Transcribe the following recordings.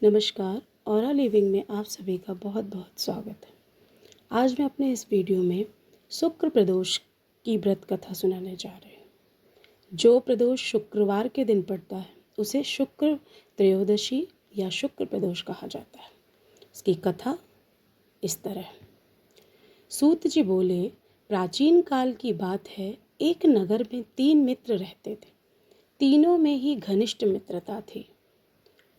नमस्कार। Aura living में आप सभी का बहुत बहुत स्वागत है। आज मैं अपने इस वीडियो में शुक्र प्रदोष की व्रत कथा सुनाने जा रही हूँ। जो प्रदोष शुक्रवार के दिन पड़ता है उसे शुक्र त्रयोदशी या शुक्र प्रदोष कहा जाता है। इसकी कथा इस तरह है। सूत जी बोले, प्राचीन काल की बात है, एक नगर में 3 मित्र रहते थे। तीनों में ही घनिष्ठ मित्रता थी।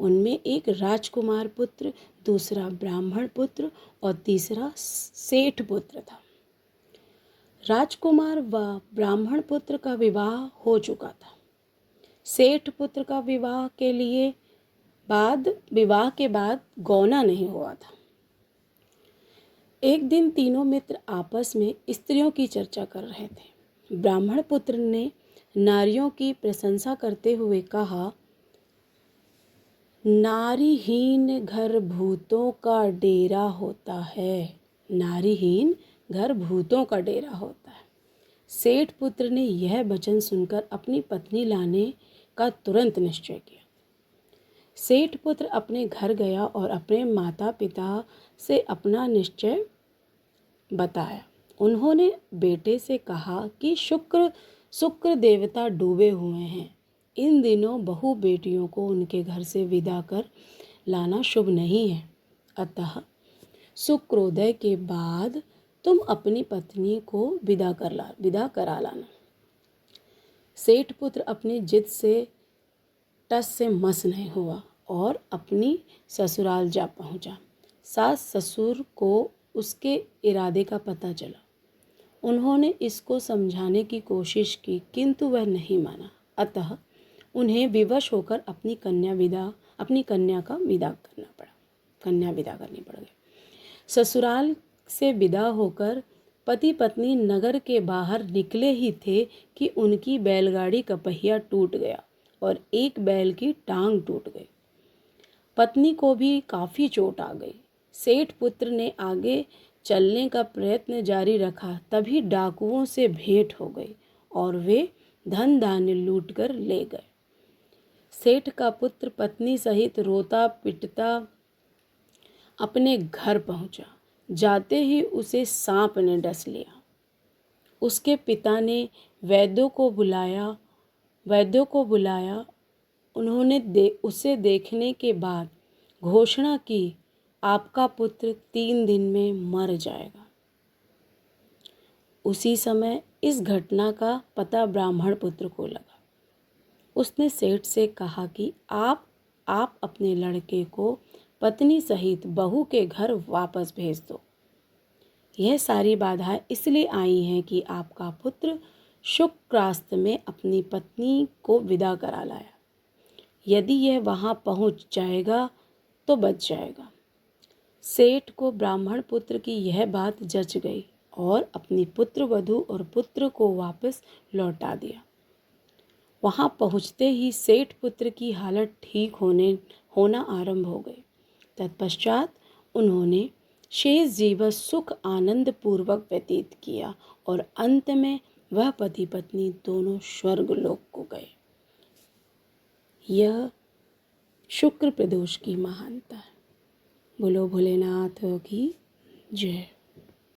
उनमें एक राजकुमार पुत्र, दूसरा ब्राह्मण पुत्र और तीसरा सेठ पुत्र था। राजकुमार व ब्राह्मण पुत्र का विवाह हो चुका था। सेठ पुत्र का विवाह के बाद गौना नहीं हुआ था। एक दिन तीनों मित्र आपस में स्त्रियों की चर्चा कर रहे थे। ब्राह्मण पुत्र ने नारियों की प्रशंसा करते हुए कहा, नारीहीन घर भूतों का डेरा होता है। नारीहीन घर भूतों का डेरा होता है। सेठ पुत्र ने यह वचन सुनकर अपनी पत्नी लाने का तुरंत निश्चय किया। सेठ पुत्र अपने घर गया और अपने माता पिता से अपना निश्चय बताया। उन्होंने बेटे से कहा कि शुक्र देवता डूबे हुए हैं। इन दिनों बहू बेटियों को उनके घर से विदा कर लाना शुभ नहीं है। अतः शुक्रोदय के बाद तुम अपनी पत्नी को विदा करा लाना। सेठ पुत्र अपनी जिद से टस से मस नहीं हुआ और अपनी ससुराल जा पहुंचा। सास ससुर को उसके इरादे का पता चला। उन्होंने इसको समझाने की कोशिश की, किंतु वह नहीं माना। अतः उन्हें विवश होकर अपनी कन्या विदा करनी पड़ गई। ससुराल से विदा होकर पति पत्नी नगर के बाहर निकले ही थे कि उनकी बैलगाड़ी का पहिया टूट गया और एक बैल की टांग टूट गई। पत्नी को भी काफ़ी चोट आ गई। सेठ पुत्र ने आगे चलने का प्रयत्न जारी रखा, तभी डाकुओं से भेंट हो गई और वे धन धान्य लूट कर ले गए। सेठ का पुत्र पत्नी सहित रोता पिटता अपने घर पहुंचा। जाते ही उसे सांप ने डस लिया। उसके पिता ने वैद्यों को बुलाया। उन्होंने उसे देखने के बाद घोषणा की, आपका पुत्र 3 दिन में मर जाएगा। उसी समय इस घटना का पता ब्राह्मण पुत्र को लगा। उसने सेठ से कहा कि आप अपने लड़के को पत्नी सहित बहू के घर वापस भेज दो। यह सारी बाधाएं इसलिए आई हैं कि आपका पुत्र शुक्रास्त में अपनी पत्नी को विदा करा लाया। यदि यह वहां पहुंच जाएगा तो बच जाएगा। सेठ को ब्राह्मण पुत्र की यह बात जच गई और अपनी पुत्र वधू और पुत्र को वापस लौटा दिया। वहां पहुंचते ही सेठ पुत्र की हालत ठीक होना आरंभ हो गई। तत्पश्चात उन्होंने शेष जीवन सुख आनंद पूर्वक व्यतीत किया और अंत में वह पति पत्नी दोनों स्वर्ग लोक को गए। यह शुक्र प्रदोष की महानता है। बोलो भोलेनाथ की जय।